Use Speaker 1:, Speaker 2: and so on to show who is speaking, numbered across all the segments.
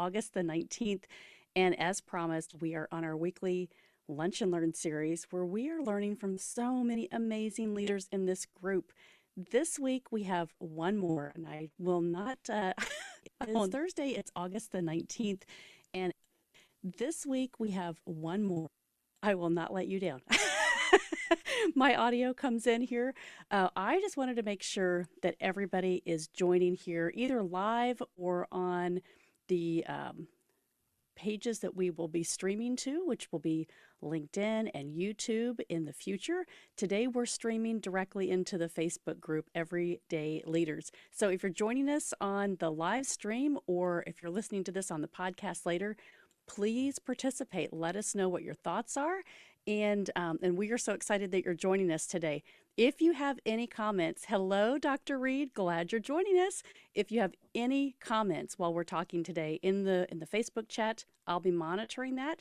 Speaker 1: August the 19th. And as promised, we are on our weekly Lunch and Learn series where we are learning from so many amazing leaders in this group. This week we have one more, and I will not, on Thursday, it's August the 19th. And this week we have one more. I will not let you down. My audio comes in here. I just wanted to make sure that everybody is joining here either live or on the pages that we will be streaming to, which will be LinkedIn and YouTube in the future. Today, we're streaming directly into the Facebook group, Everyday Leaders. So if you're joining us on the live stream or if you're listening to this on the podcast later, please participate. Let us know what your thoughts are. And we are so excited that you're joining us today. If you have any comments, hello, Dr. Reed, glad you're joining us. If you have any comments while we're talking today in the Facebook chat, I'll be monitoring that.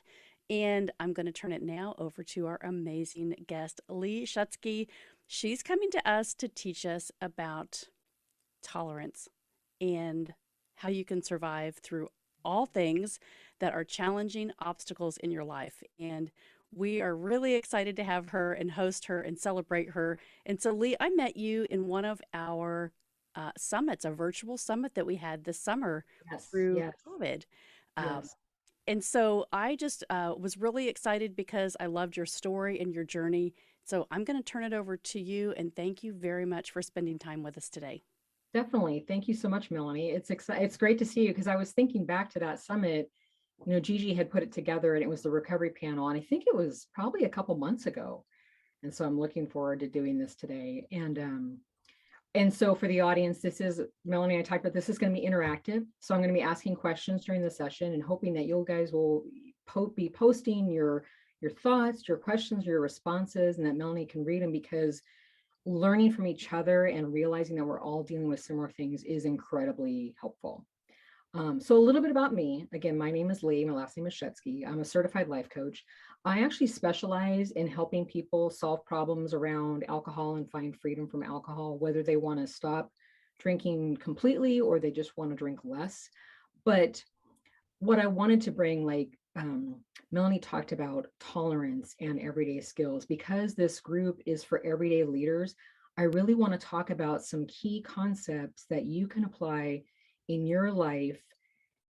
Speaker 1: And I'm going to turn it now over to our amazing guest, Leigh Schutzky. She's coming to us to teach us about tolerance and how you can survive through all things that are challenging obstacles in your life. And we are really excited to have her and host her and celebrate her. And so, Leigh, I met you in one of our summits, a virtual summit that we had this summer
Speaker 2: Yes,
Speaker 1: through
Speaker 2: yes,
Speaker 1: COVID. Um,
Speaker 2: yes.
Speaker 1: and so I just was really excited because I loved your story and your journey. So I'm going to turn it over to you and thank you very much for spending time with us today.
Speaker 2: Definitely. Thank you so much, Melanie. It's great to see you because I was thinking back to that summit. Gigi had put it together and it was the recovery panel. And I think it was probably a couple months ago. And so I'm looking forward to doing this today. And so for the audience, this is Melanie. I talked about this is going to be interactive. So I'm going to be asking questions during the session and hoping that you guys will be posting your thoughts, your questions, your responses, and that Melanie can read them because learning from each other and realizing that we're all dealing with similar things is incredibly helpful. So a little bit about me. Again, my name is Leigh. My last name is Schutzky. I'm a certified life coach. I actually specialize in helping people solve problems around alcohol and find freedom from alcohol, whether they want to stop drinking completely or they just want to drink less. But what I wanted to bring, Melanie talked about tolerance and everyday skills, because this group is for everyday leaders. I really want to talk about some key concepts that you can apply in your life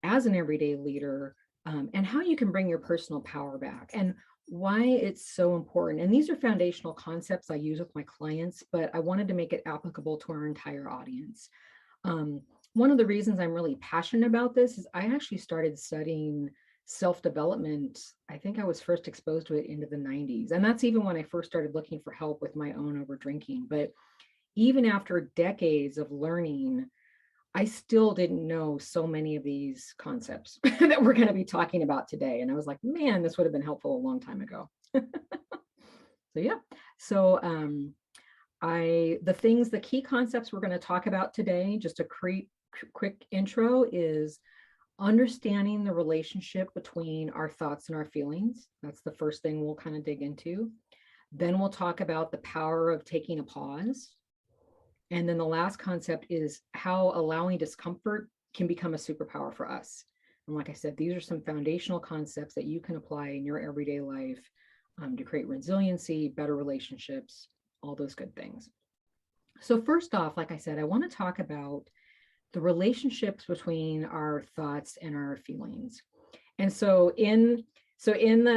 Speaker 2: as an everyday leader, and how you can bring your personal power back and why it's so important. And these are foundational concepts I use with my clients, but I wanted to make it applicable to our entire audience. One of the reasons I'm really passionate about this is I actually started studying self-development. I think I was first exposed to it into the 90s. And that's even when I first started looking for help with my own over drinking. But even after decades of learning, I still didn't know so many of these concepts that we're going to be talking about today. And I was like, man, this would have been helpful a long time ago. So yeah. So the key concepts we're going to talk about today, just a quick intro, is understanding the relationship between our thoughts and our feelings. That's the first thing we'll kind of dig into. Then we'll talk about the power of taking a pause. And then the last concept is how allowing discomfort can become a superpower for us. And like I said, these are some foundational concepts that you can apply in your everyday life to create resiliency, better relationships, all those good things. So first off, like I said, I want to talk about the relationships between our thoughts and our feelings. And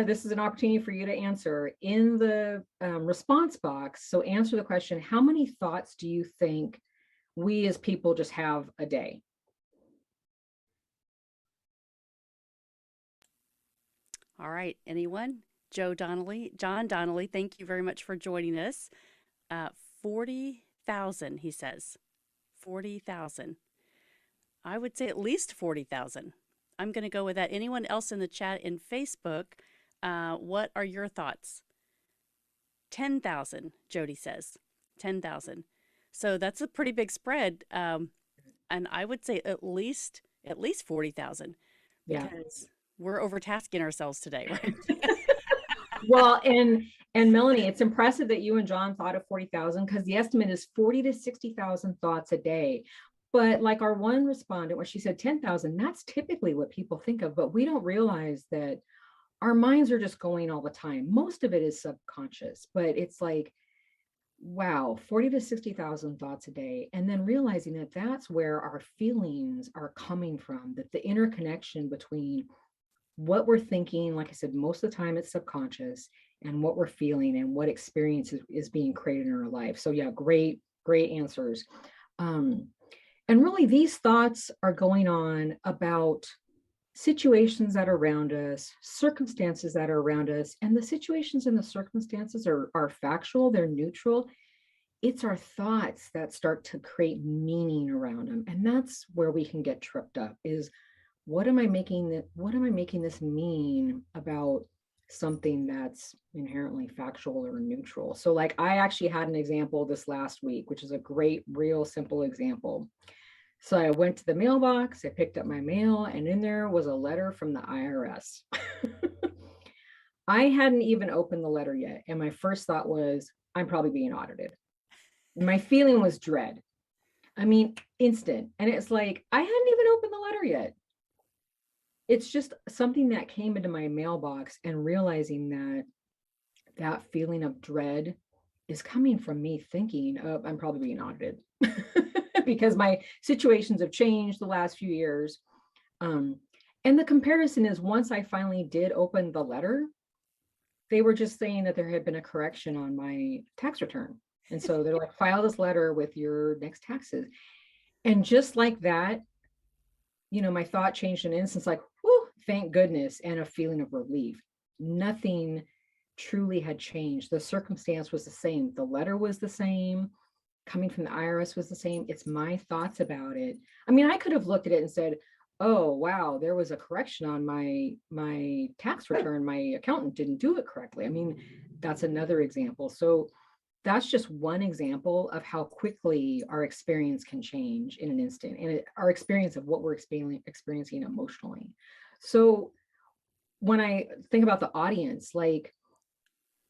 Speaker 2: this is an opportunity for you to answer in the response box. So answer the question, how many thoughts do you think we as people just have a day?
Speaker 1: All right, anyone? John Donnelly, thank you very much for joining us. 40,000, he says. 40,000. I would say at least 40,000. I'm going to go with that. Anyone else in the chat in Facebook, what are your thoughts? 10,000, Jody says. 10,000. So that's a pretty big spread. And I would say at least 40,000
Speaker 2: Yeah.
Speaker 1: because we're overtasking ourselves today, right?
Speaker 2: Well, and Melanie, it's impressive that you and John thought of 40,000 because the estimate is 40 to 60,000 thoughts a day. But like our one respondent, when she said 10,000, that's typically what people think of, but we don't realize that our minds are just going all the time. Most of it is subconscious, but it's like, wow, 40 to 60,000 thoughts a day. And then realizing that that's where our feelings are coming from, that the interconnection between what we're thinking, like I said, most of the time it's subconscious, and what we're feeling and what experience is being created in our life. So yeah, great answers. Um, and really these thoughts are going on about situations that are around us, circumstances that are around us, and the situations and the circumstances are factual, they're neutral. It's our thoughts that start to create meaning around them. And that's where we can get tripped up is what am I making this mean about something that's inherently factual or neutral? So like I actually had an example this last week, which is a great, real simple example. So I went to the mailbox, I picked up my mail, and in there was a letter from the IRS. I hadn't even opened the letter yet. And my first thought was, I'm probably being audited. My feeling was dread. I mean, instant. And it's like, I hadn't even opened the letter yet. It's just something that came into my mailbox, and realizing that that feeling of dread is coming from me thinking, oh, I'm probably being audited because my situations have changed the last few years. Um, and the comparison is once I finally did open the letter, they were just saying that there had been a correction on my tax return. And so they're like, file this letter with your next taxes. And just like that, my thought changed in an instance, like, whew, thank goodness, and a feeling of relief. Nothing truly had changed. The circumstance was the same. The letter was the same. Coming from the IRS was the same. It's my thoughts about it. I mean, I could have looked at it and said, oh, wow, there was a correction on my tax return. My accountant didn't do it correctly. I mean, that's another example. So that's just one example of how quickly our experience can change in an instant, and our experience of what we're experiencing emotionally. So when I think about the audience, like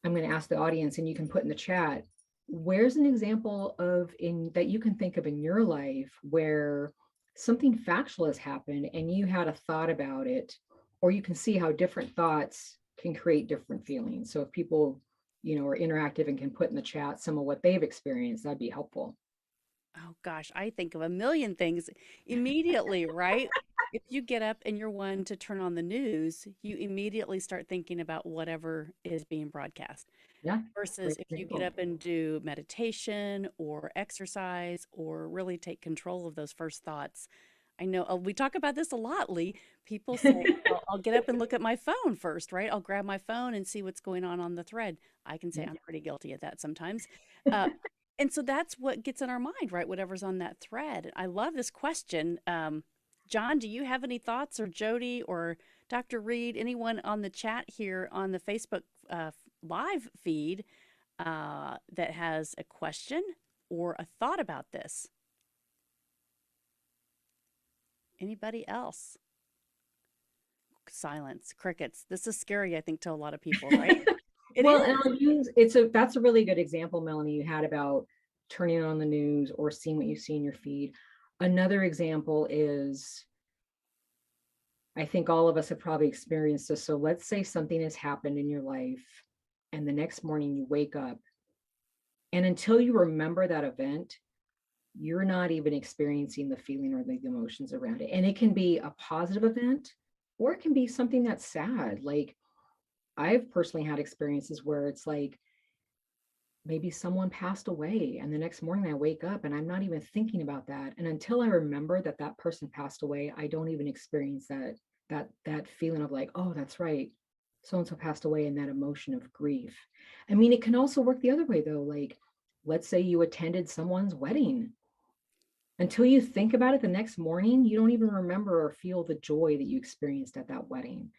Speaker 2: I'm going to ask the audience, and you can put in the chat, where's an example of in that you can think of in your life where something factual has happened and you had a thought about it, or you can see how different thoughts can create different feelings. So if people are interactive and can put in the chat some of what they've experienced, that'd be helpful.
Speaker 1: Oh gosh, I think of a million things immediately, right? If you get up and you're one to turn on the news, you immediately start thinking about whatever is being broadcast.
Speaker 2: Yeah,
Speaker 1: Versus
Speaker 2: great
Speaker 1: if you get
Speaker 2: example.
Speaker 1: up and do meditation or exercise or really take control of those first thoughts. I know we talk about this a lot, Leigh. People say, well, I'll get up and look at my phone first, right? I'll grab my phone and see what's going on the thread. I can say
Speaker 2: Yeah.
Speaker 1: I'm pretty guilty of that sometimes. Uh, and so that's what gets in our mind, right? Whatever's on that thread. I love this question. John, do you have any thoughts, or Jody, or Dr. Reed, anyone on the chat here on the Facebook live feed that has a question or a thought about this? Anybody else? Silence, crickets. This is scary, I think, to a lot of people, right? It
Speaker 2: Well, and
Speaker 1: is.
Speaker 2: I'll use that's a really good example, Melanie, you had about turning on the news or seeing what you see in your feed. Another example is, I think all of us have probably experienced this. So let's say something has happened in your life, and the next morning you wake up, and until you remember that event, you're not even experiencing the feeling or the emotions around it. And it can be a positive event, or it can be something that's sad. Like I've personally had experiences where it's like maybe someone passed away, and the next morning I wake up and I'm not even thinking about that, and until I remember that that person passed away, I don't even experience that feeling of like, oh, that's right, so and so passed away, and that emotion of grief. I mean, it can also work the other way though. Like let's say you attended someone's wedding, until you think about it the next morning, you don't even remember or feel the joy that you experienced at that wedding.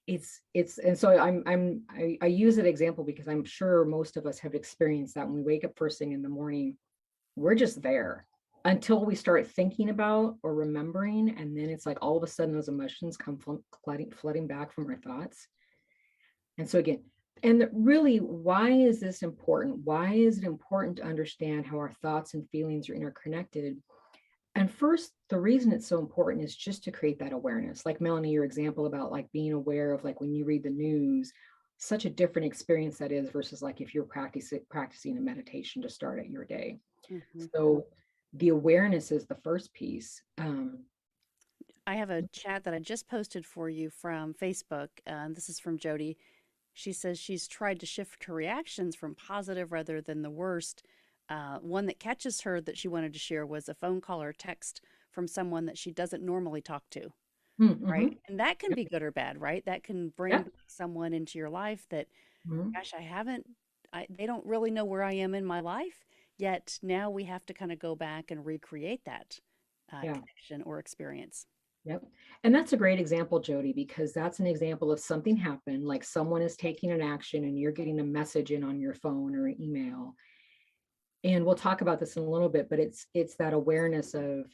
Speaker 2: It's and so I use that example because I'm sure most of us have experienced that when we wake up first thing in the morning, we're just there until we start thinking about or remembering, and then it's like all of a sudden those emotions come flooding back from our thoughts. And so again, and really, why is this important? Why is it important to understand how our thoughts and feelings are interconnected? And first, the reason it's so important is just to create that awareness. Like Melanie, your example about like being aware of like when you read the news, such a different experience that is versus like if you're practicing a meditation to start at your day.
Speaker 1: Hmm.
Speaker 2: So the awareness is the first piece.
Speaker 1: I have a chat that I just posted for you from Facebook. This is from Jody. She says she's tried to shift her reactions from positive rather than the worst. One that catches her that she wanted to share was a phone call or text from someone that she doesn't normally talk to,
Speaker 2: Mm-hmm.
Speaker 1: right? And that can
Speaker 2: Yep.
Speaker 1: be good or bad, right? That can bring
Speaker 2: Yep.
Speaker 1: someone into your life that,
Speaker 2: Mhm.
Speaker 1: gosh, they don't really know where I am in my life, yet now we have to kind of go back and recreate that
Speaker 2: Yeah.
Speaker 1: connection or experience.
Speaker 2: Yep. And that's a great example, Jody, because that's an example of something happened, like someone is taking an action and you're getting a message in on your phone or an email. And we'll talk about this in a little bit, but it's that awareness of,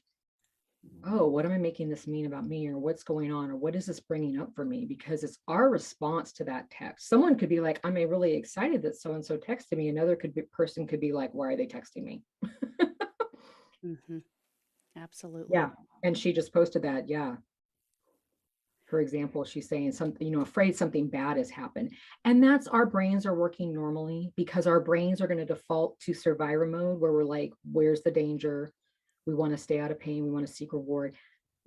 Speaker 2: oh, what am I making this mean about me, or what's going on, or what is this bringing up for me? Because it's our response to that text. Someone could be like, I'm really excited that so and so texted me. Another person could be like, why are they texting me?
Speaker 1: Hmm. Absolutely.
Speaker 2: Yeah. And she just posted that. Yeah. For example, she's saying something, afraid something bad has happened. And that's our brains are working normally because our brains are going to default to survivor mode where we're like, where's the danger? We want to stay out of pain. We want to seek reward.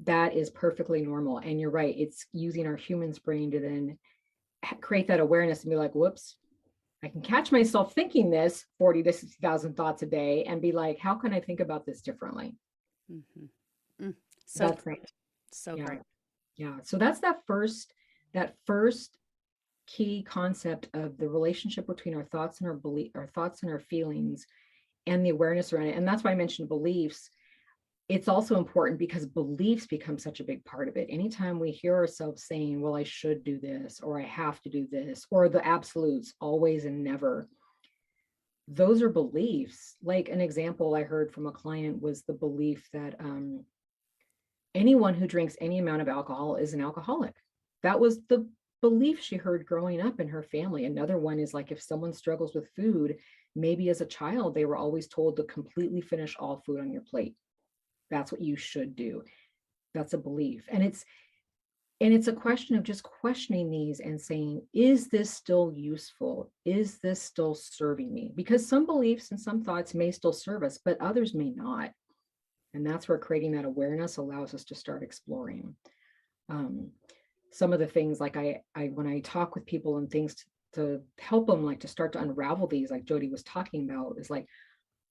Speaker 2: That is perfectly normal. And you're right. It's using our human's brain to then create that awareness and be like, whoops, I can catch myself thinking this 40 to 60,000 thoughts a day and be like, how can I think about this differently?
Speaker 1: Hmm. Mm. So
Speaker 2: That's that.
Speaker 1: great. So
Speaker 2: Yeah.
Speaker 1: great.
Speaker 2: Yeah. So that's that first key concept of the relationship between our thoughts and our thoughts and our feelings and the awareness around it. And that's why I mentioned beliefs. It's also important because beliefs become such a big part of it. Anytime we hear ourselves saying, well, I should do this, or I have to do this, or the absolutes, always and never, those are beliefs. Like an example I heard from a client was the belief that anyone who drinks any amount of alcohol is an alcoholic. That was the belief she heard growing up in her family. Another one is like if someone struggles with food, maybe as a child, they were always told to completely finish all food on your plate. That's what you should do. That's a belief. And it's a question of just questioning these and saying, is this still useful? Is this still serving me? Because some beliefs and some thoughts may still serve us, but others may not. And that's where creating that awareness allows us to start exploring. Um, some of the things like I when I talk with people and things to help them like to start to unravel these, like Jody was talking about, is like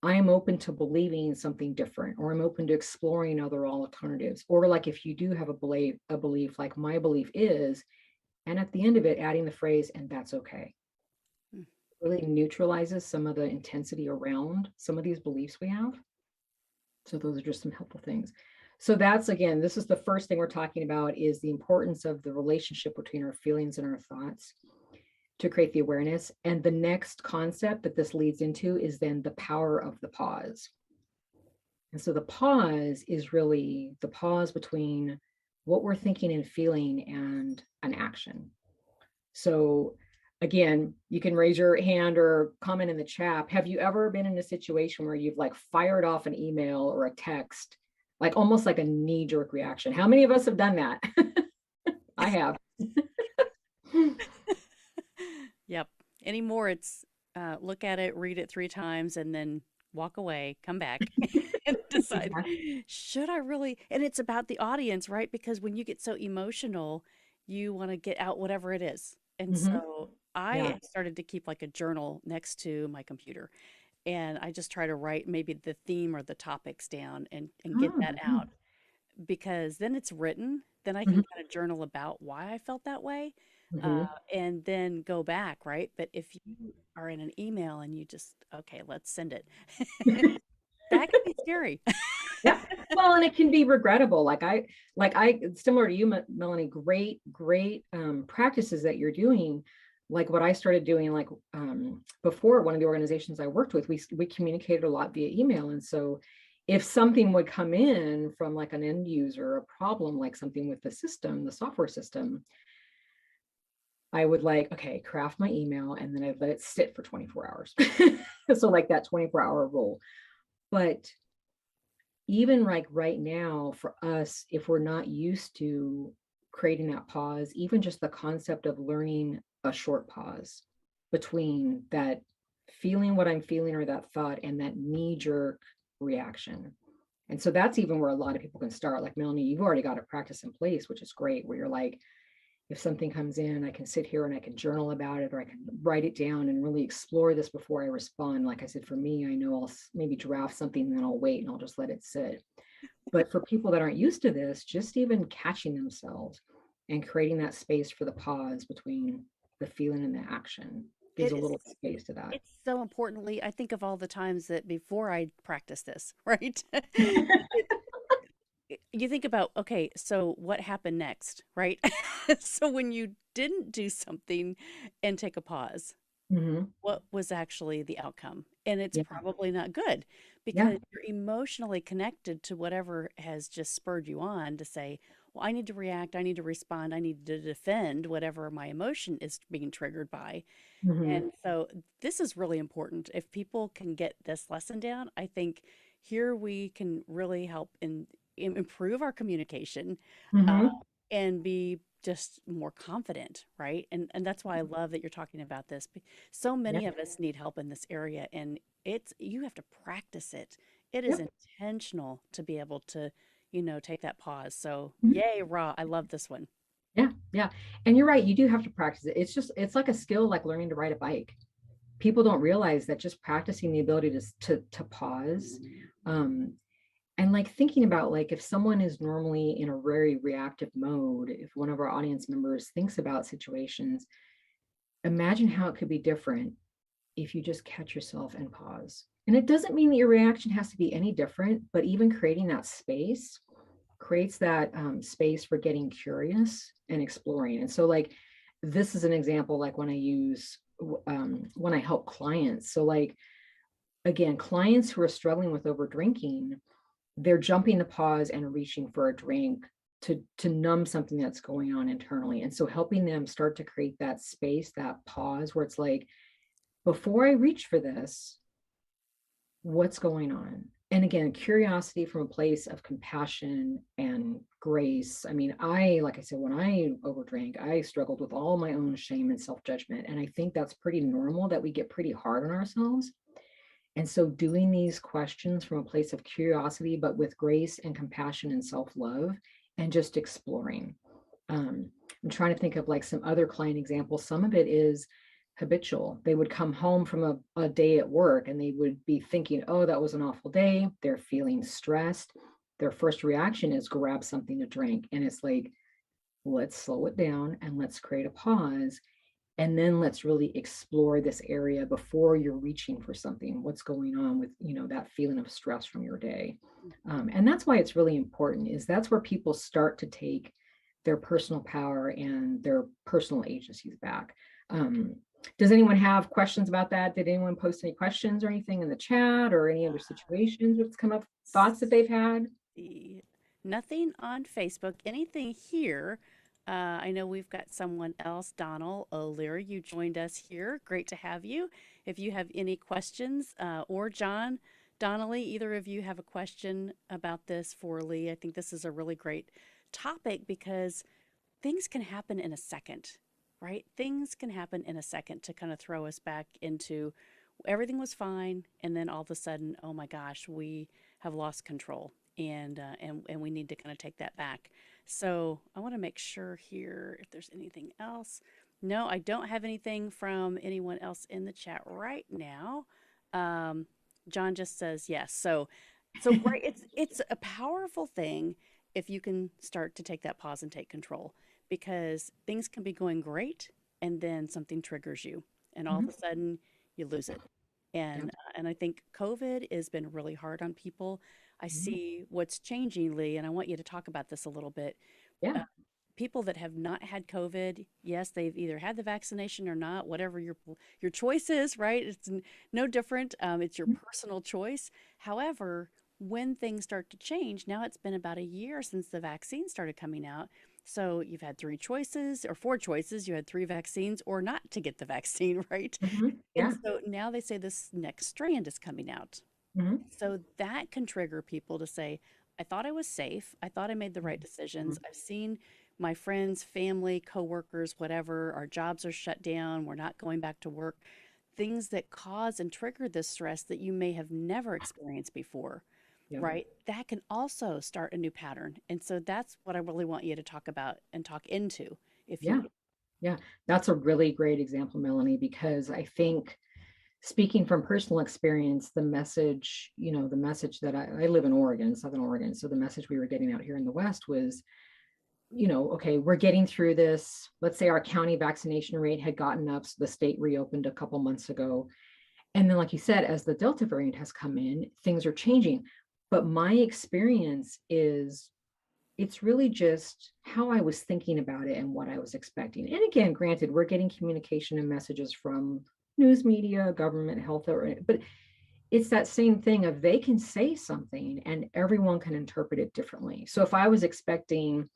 Speaker 2: I'm open to believing something different, or I'm open to exploring other alternatives. Or like if you do have a belief, like my belief is, and at the end of it, adding the phrase, and that's okay,
Speaker 1: Mm.
Speaker 2: really neutralizes some of the intensity around some of these beliefs we have. So those are just some helpful things. So that's, again, this is the first thing we're talking about, is the importance of the relationship between our feelings and our thoughts to create the awareness. And the next concept that this leads into is then the power of the pause. And so the pause is really the pause between what we're thinking and feeling and an action. So again, you can raise your hand or comment in the chat. Have you ever been in a situation where you've like fired off an email or a text, like almost like a knee-jerk reaction? How many of us have done that? I have.
Speaker 1: Yep. Anymore, it's look at it, read it 3 times, and then walk away, come back, and decide,
Speaker 2: Exactly.
Speaker 1: should I really? And it's about the audience, right? Because when you get so emotional, you want to get out whatever it is. And
Speaker 2: Mm-hmm.
Speaker 1: so I
Speaker 2: Yeah.
Speaker 1: started to keep like a journal next to my computer. And I just try to write maybe the theme or the topics down and get that
Speaker 2: Mm-hmm.
Speaker 1: out, because then it's written. Then I can
Speaker 2: Mm-hmm.
Speaker 1: kind of journal about why I felt that way, uh,
Speaker 2: Mm-hmm.
Speaker 1: and then go back, right? But if you are in an email and you just, okay, let's send it, that can be scary.
Speaker 2: Yeah. Well, and it can be regrettable. Like I, similar to you, Melanie, great practices that you're doing. Like what I started doing, like before, one of the organizations I worked with, we communicated a lot via email. And so if something would come in from like an end user, a problem, like something with the system, the software system, I would like, okay, craft my email and then I'd let it sit for 24 hours. So like that 24-hour rule. But even like right now for us, if we're not used to creating that pause, even just the concept of learning a short pause between that feeling what I'm feeling or that thought and that knee jerk reaction. And so that's even where a lot of people can start. Like Melanie, you've already got a practice in place, which is great, where you're like, if something comes in, I can sit here and I can journal about it, or I can write it down and really explore this before I respond. Like I said, for me, I know I'll maybe draft something and then I'll wait and I'll just let it sit. But for people that aren't used to this, just even catching themselves and creating that space for the pause between the feeling and the action gives
Speaker 1: It
Speaker 2: a
Speaker 1: is.
Speaker 2: little space to that.
Speaker 1: It's so importantly, I think of all the times that before I practice this, right? You think about, okay, so what happened next, right? So when you didn't do something and take a pause,
Speaker 2: Hmm.
Speaker 1: what was actually the outcome? And it's
Speaker 2: Yeah.
Speaker 1: probably not good
Speaker 2: Yeah.
Speaker 1: because you're emotionally connected to whatever has just spurred you on to say, well, I need to react, I need to respond, I need to defend whatever my emotion is being triggered by.
Speaker 2: Hmm.
Speaker 1: And so this is really important. If people can get this lesson down, I think here we can really help improve our communication, uh,
Speaker 2: Hmm.
Speaker 1: and be just more confident, right? And that's why I love that you're talking about this. So
Speaker 2: Yeah.
Speaker 1: many of us need help in this area, and it's you have to practice it. It is
Speaker 2: Yep.
Speaker 1: intentional to be able to, take that pause. So
Speaker 2: Mhm.
Speaker 1: yay, raw! I love this one.
Speaker 2: Yeah. Yeah. And you're right. You do have to practice it. It's like a skill, like learning to ride a bike. People don't realize that just practicing the ability to pause, um, and like thinking about like if someone is normally in a very reactive mode, if one of our audience members thinks about situations, imagine how it could be different if you just catch yourself and pause. And it doesn't mean that your reaction has to be any different, but even creating that space creates that space for getting curious and exploring. And so, like, this is an example, like when I use, when I help clients. So, like, again, clients who are struggling with over drinking, they're jumping the pause and reaching for a drink to numb something that's going on internally. And so helping them start to create that space, that pause where it's like, before I reach for this, what's going on? And again, curiosity from a place of compassion and grace. I mean, like I said, when I overdrank, I struggled with all my own shame and self judgment. And I think that's pretty normal that we get pretty hard on ourselves. And so, doing these questions from a place of curiosity, but with grace and compassion and self love, and just exploring. I'm trying to think of like some other client examples. Some of it is habitual. They would come home from a day at work and they would be thinking, oh, that was an awful day. They're feeling stressed. Their first reaction is grab something to drink. And it's like, let's slow it down and let's create a pause. And then let's really explore this area before you're reaching for something. What's going on with, that feeling of stress from your day. And that's why it's really important, is that's where people start to take their personal power and their personal agencies back. Um, does anyone have questions about that? Did anyone post any questions or anything in the chat or any other situations that's come up, thoughts that they've had?
Speaker 1: See. Nothing on Facebook. Anything here? I know we've got someone else, Donald O'Leary. You joined us here. Great to have you. If you have any questions, or John Donnelly, either of you have a question about this for Leigh, I think this is a really great topic because things can happen in a second, right? Things can happen in a second to kind of throw us back into everything was fine, and then all of a sudden, oh my gosh, we have lost control, and we need to kind of take that back. So I want to make sure here if there's anything else. No, I don't have anything from anyone else in the chat right now. Um, John just says yes. So right, it's a powerful thing if you can start to take that pause and take control because things can be going great and then something triggers you and all of
Speaker 2: Mhm.
Speaker 1: a sudden you lose it.
Speaker 2: Yeah.
Speaker 1: And I think COVID has been really hard on people. I
Speaker 2: Mhm.
Speaker 1: see what's changing, Leigh, and I want you to talk about this a little bit.
Speaker 2: Yeah.
Speaker 1: Uh, People that have not had COVID, yes, they've either had the vaccination or not, whatever your choice is, right? No different. It's your
Speaker 2: Mhm.
Speaker 1: personal choice. However, when things start to change, now it's been about a year since the vaccine started coming out. So you've had three choices or four choices. You had three vaccines or not to get the vaccine, right?
Speaker 2: Mhm.
Speaker 1: And
Speaker 2: Yeah.
Speaker 1: so now they say this next strand is coming out.
Speaker 2: Mhm.
Speaker 1: So that can trigger people to say, I thought I was safe. I thought I made the right decisions.
Speaker 2: Mhm.
Speaker 1: I've seen my friends, family, coworkers, whatever, our jobs are shut down. We're not going back to work. Things that cause and trigger this stress that you may have never experienced before,
Speaker 2: Yep.
Speaker 1: right? That can also start a new pattern. And so that's what I really want you to talk about and talk into, if you
Speaker 2: Yeah.
Speaker 1: would.
Speaker 2: Yeah. That's a really great example, Melanie, because I think speaking from personal experience, the message, the message that I live in Oregon, Southern Oregon. So the message we were getting out here in the West was, okay, we're getting through this. Let's say our county vaccination rate had gotten up. So the state reopened a couple months ago. And then, like you said, as the Delta variant has come in, things are changing. But my experience is it's really just how I was thinking about it and what I was expecting. And again, granted, we're getting communication and messages from news media, government, health, but it's that same thing of they can say something and everyone can interpret it differently. So if I was expecting,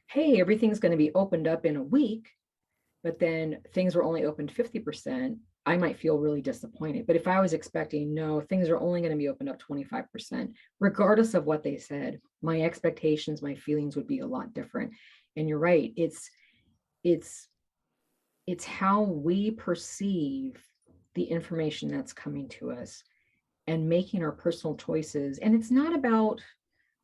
Speaker 2: hey, everything's going to be opened up in a week, but then things were only opened 50%, I might feel really disappointed. But if I was expecting, no, things are only going to be opened up 25%, regardless of what they said, my expectations, my feelings would be a lot different. And you're right, it's it's how we perceive the information that's coming to us and making our personal choices. And it's not about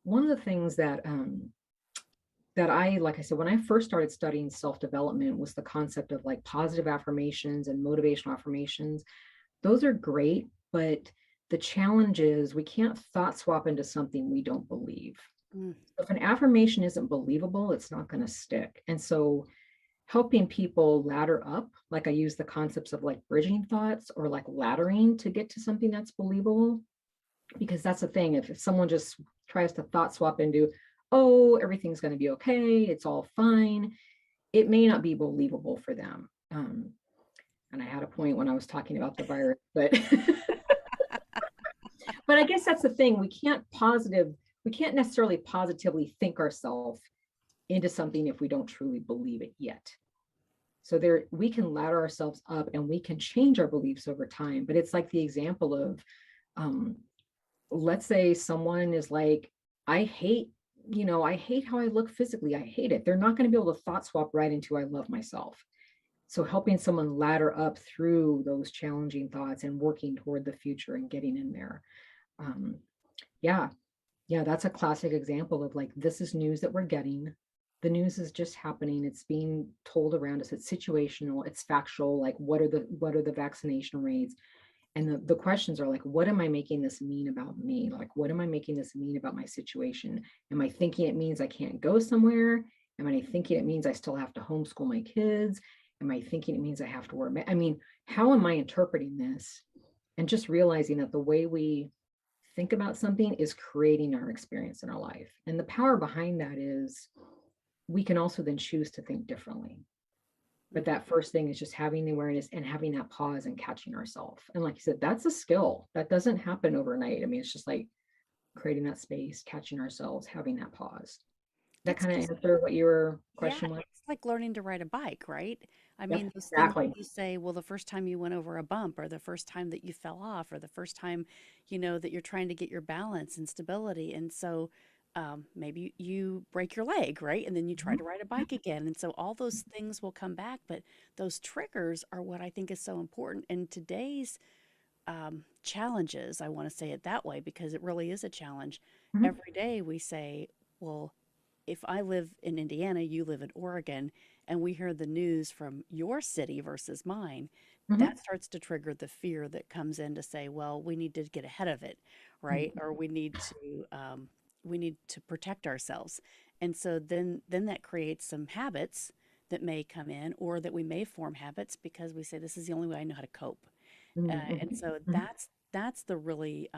Speaker 2: one of the things that I, like I said, when I first started studying self development, was the concept of like positive affirmations and motivational affirmations. Those are great, but the challenge is we can't thought swap into something we don't believe.
Speaker 1: Mm,
Speaker 2: If an affirmation isn't believable, it's not going to stick. And so, helping people ladder up, like I use the concepts of like bridging thoughts or like laddering to get to something that's believable, because that's the thing. If someone just tries to thought swap into, oh, everything's going to be okay, it's all fine, it may not be believable for them. And I had a point when I was talking about the virus, but but I guess that's the thing. We can't necessarily positively think ourselves into something if we don't truly believe it yet. So there we can ladder ourselves up and we can change our beliefs over time. But it's like the example of um, let's say someone is like, I hate, I hate how I look physically. I hate it. They're not going to be able to thought swap right into I love myself. So helping someone ladder up through those challenging thoughts and working toward the future and getting in there. Um, yeah, yeah, that's a classic example of like, this is news that we're getting. The news is just happening. It's being told around us. It's situational. It's factual. Like, what are the vaccination rates? And the questions are like, what am I making this mean about me? Like, what am I making this mean about my situation? Am I thinking it means I can't go somewhere? Am I thinking it means I still have to homeschool my kids? Am I thinking it means I have to wear? I mean, how am I interpreting this? And just realizing that the way we think about something is creating our experience in our life. And the power behind that is we can also then choose to think differently. But
Speaker 1: mhm.
Speaker 2: that first thing is just having the awareness and having that pause and catching ourselves. And like you said, that's a skill that doesn't happen overnight. I mean, it's just like creating that space, catching ourselves, having that pause. That
Speaker 1: It's
Speaker 2: kind
Speaker 1: just
Speaker 2: of answer what your
Speaker 1: Yeah,
Speaker 2: question was?
Speaker 1: it's like learning to ride a bike, right? I
Speaker 2: Yep,
Speaker 1: mean, those things
Speaker 2: exactly.
Speaker 1: you say, well, the first time you went over a bump, or the first time that you fell off, or the first time, that you're trying to get your balance and stability. And so maybe you break your leg, right? And then you try
Speaker 2: Mhm.
Speaker 1: to ride a bike again. And so all those things will come back. But those triggers are what I think is so important. In today's challenges, I want to say it that way because it really is a challenge.
Speaker 2: Mhm.
Speaker 1: Every day we say, well, if I live in Indiana, you live in Oregon, and we hear the news from your city versus mine,
Speaker 2: Mhm.
Speaker 1: that starts to trigger the fear that comes in to say, well, we need to get ahead of it, right?
Speaker 2: Mhm.
Speaker 1: Or we need to protect ourselves. And so then that creates some habits that may come in, or that we may form habits because we say this is the only way I know how to cope. And
Speaker 2: Mhm.
Speaker 1: so
Speaker 2: Mhm.
Speaker 1: that's the really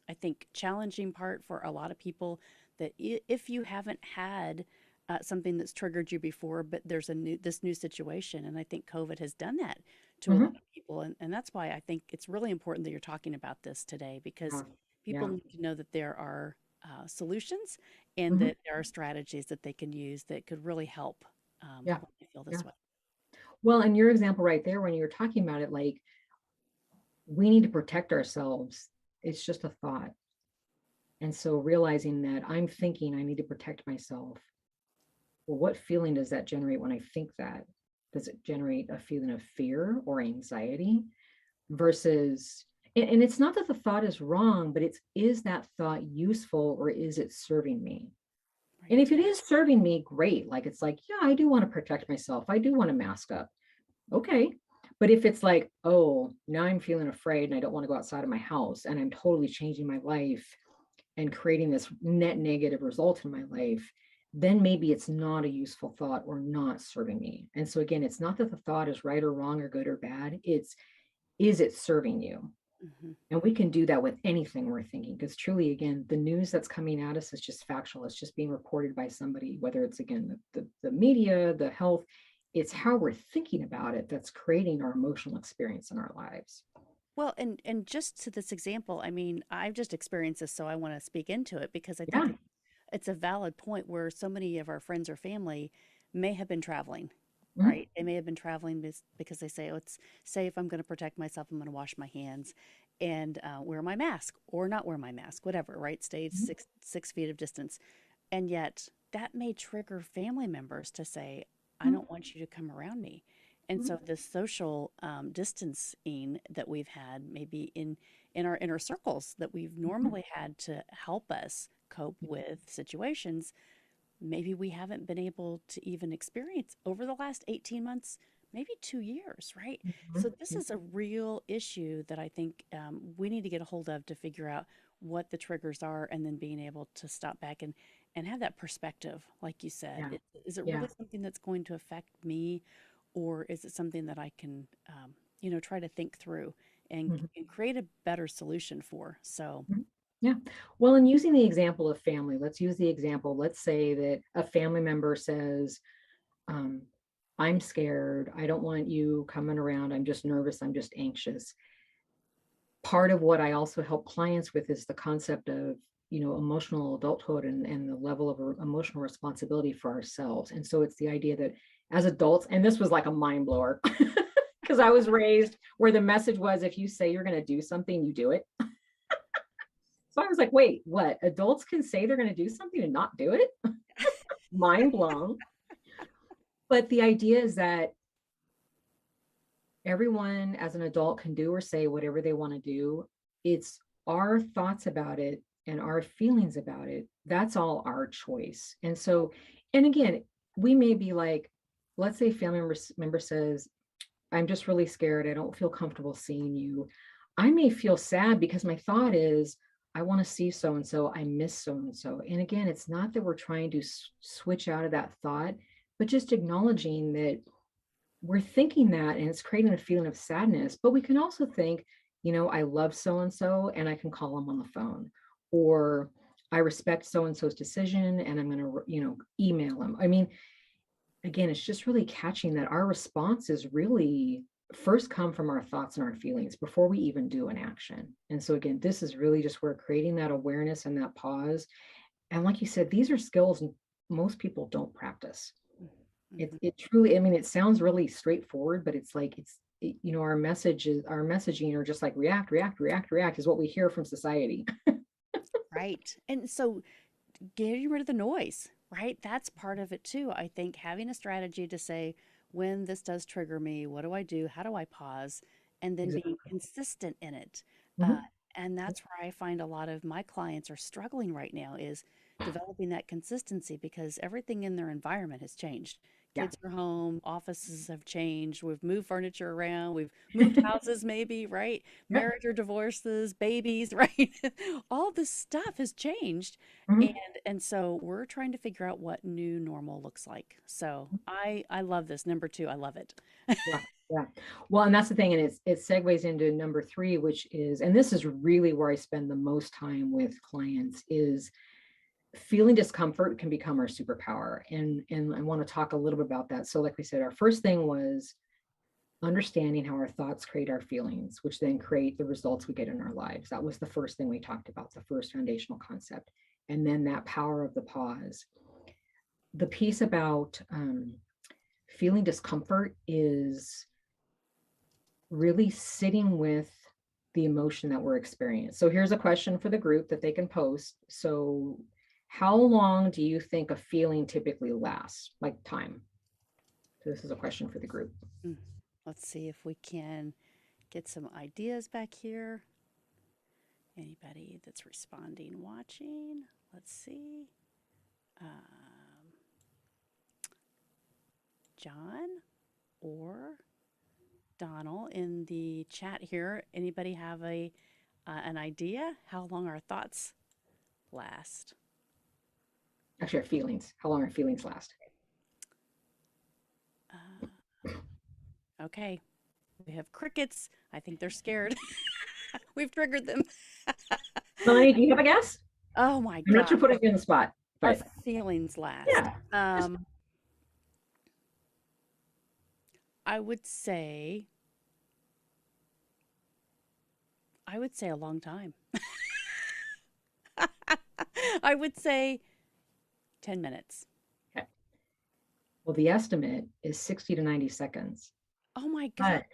Speaker 1: I think challenging part for a lot of people, that if you haven't had something that's triggered you before, but there's this new situation, and I think COVID has done that to a lot
Speaker 2: Mhm.
Speaker 1: of people, and that's why I think it's really important that you're talking about this today, because
Speaker 2: Yeah.
Speaker 1: people
Speaker 2: Yeah.
Speaker 1: need to know that there are solutions, and
Speaker 2: Mhm.
Speaker 1: that there are strategies that they can use that could really help
Speaker 2: Yeah.
Speaker 1: when they feel
Speaker 2: Yeah.
Speaker 1: this way.
Speaker 2: Well, and your example right there, when you were talking about it, like we need to protect ourselves. It's just a thought. And so realizing that I'm thinking I need to protect myself. Well, what feeling does that generate when I think that? Does it generate a feeling of fear or anxiety versus, and it's not that the thought is wrong, but it's, is that thought useful or is it serving me? And if
Speaker 1: Right.
Speaker 2: it is serving me, great. Like, it's like, yeah, I do want to protect myself. I do want to mask up. Okay. But if it's like, oh, now I'm feeling afraid and I don't want to go outside of my house and I'm totally changing my life and creating this net negative result in my life, then maybe it's not a useful thought or not serving me. And so again, it's not that the thought is right or wrong or good or bad. It's, is it serving you?
Speaker 1: Hmm.
Speaker 2: And we can do that with anything we're thinking, because truly, again, the news that's coming at us is just factual. It's just being reported by somebody, whether it's, again, the media, the health, it's how we're thinking about it that's creating our emotional experience in our lives.
Speaker 1: Well, and just to this example, I mean, I've just experienced this, so I want to speak into it because I think
Speaker 2: Yeah.
Speaker 1: it's a valid point where so many of our friends or family may have been traveling,
Speaker 2: Mhm.
Speaker 1: right? They may have been traveling because they say, oh, it's safe. I'm going to protect myself. I'm going to wash my hands and wear my mask or not wear my mask, whatever, right? Stay
Speaker 2: Mhm.
Speaker 1: 6 feet of distance. And yet that may trigger family members to say, I
Speaker 2: Mhm.
Speaker 1: don't want you to come around me. And
Speaker 2: Mhm.
Speaker 1: so the social distancing that we've had, maybe in our inner circles that we've
Speaker 2: Mhm.
Speaker 1: normally had to help us cope with situations, maybe we haven't been able to even experience over the last 18 months, maybe 2 years, right? So,
Speaker 2: Mhm.
Speaker 1: this is a real issue that I think we need to get a hold of to figure out what the triggers are and then being able to stop back and have that perspective, like you said.
Speaker 2: Yeah.
Speaker 1: Is it
Speaker 2: Yeah.
Speaker 1: really something that's going to affect me, or is it something that I can, try to think through
Speaker 2: Mhm.
Speaker 1: and create a better solution for? So,
Speaker 2: Mhm. Yeah. Well, in using the example of family, let's use the example. Let's say that a family member says, um, I'm scared. I don't want you coming around. I'm just nervous. I'm just anxious. Part of what I also help clients with is the concept of, emotional adulthood and the level of emotional responsibility for ourselves. And so it's the idea that as adults, and this was like a mind blower because I was raised where the message was, if you say you're going to do something, you do it. So I was like, wait, what? Adults can say they're going to do something and not do it? Mind blown. But the idea is that everyone as an adult can do or say whatever they want to do. It's our thoughts about it and our feelings about it. That's all our choice. And so, and again, we may be like, let's say a family member says, I'm just really scared. I don't feel comfortable seeing you. I may feel sad because my thought is, I want to see so and so. I miss so and so. And again, it's not that we're trying to switch out of that thought, but just acknowledging that we're thinking that and it's creating a feeling of sadness. But we can also think, I love so and so and I can call them on the phone, or I respect so and so's decision and I'm going to, email them. I mean, again, it's just really catching that our responses really first come from our thoughts and our feelings before we even do an action. And so, again, this is really just where creating that awareness and that pause. And like you said, these are skills most people don't practice. It truly, I mean, it sounds really straightforward, but it's like, our messages, our messaging are just like react, react, react, react is what we hear from society.
Speaker 1: right. And so getting rid of the noise, right? That's part of it too. I think having a strategy to say, when this does trigger me, what do I do? How do I pause? And then being
Speaker 2: Exactly.
Speaker 1: consistent in it. Uh,
Speaker 2: Mhm.
Speaker 1: and that's where I find a lot of my clients are struggling right now is developing that consistency because everything in their environment has changed.
Speaker 2: Yeah.
Speaker 1: Kids are home, offices have changed, we've moved furniture around, we've moved houses maybe, right?
Speaker 2: Yeah.
Speaker 1: Marriage or divorces, babies, right? All this stuff has changed and
Speaker 2: Mhm.
Speaker 1: and so we're trying to figure out what new normal looks like. So I love this. Number two, I love it.
Speaker 2: Yeah. Yeah. Well, and that's the thing. And it segues into number three, which is, and this is really where I spend the most time with clients, is feeling discomfort can become our superpower. And I want to talk a little bit about that. So, like we said, our first thing was understanding how our thoughts create our feelings, which then create the results we get in our lives. That was the first thing we talked about, the first foundational concept. And then that power of the pause. The piece about feeling discomfort is really sitting with the emotion that we're experiencing. So here's a question for the group that they can post. So how long do you think a feeling typically lasts, like time? So this is a question for the group.
Speaker 1: Mm. Let's see if we can get some ideas back here. Anybody that's responding, watching? Let's see. John or Donald in the chat here. Anybody have a an idea how long our thoughts last?
Speaker 2: Actually, our feelings. How long our feelings last?
Speaker 1: Uh, okay, we have crickets. I think they're scared. We've triggered them.
Speaker 2: Melanie, do you have a guess?
Speaker 1: Oh my
Speaker 2: I'm not
Speaker 1: God.
Speaker 2: sure putting you on the spot,
Speaker 1: Our
Speaker 2: but
Speaker 1: feelings last.
Speaker 2: yeah, just
Speaker 1: I would say, I would say a long time. I would say 10 minutes.
Speaker 2: okay. Well, the estimate is 60 to 90 seconds.
Speaker 1: Oh my God.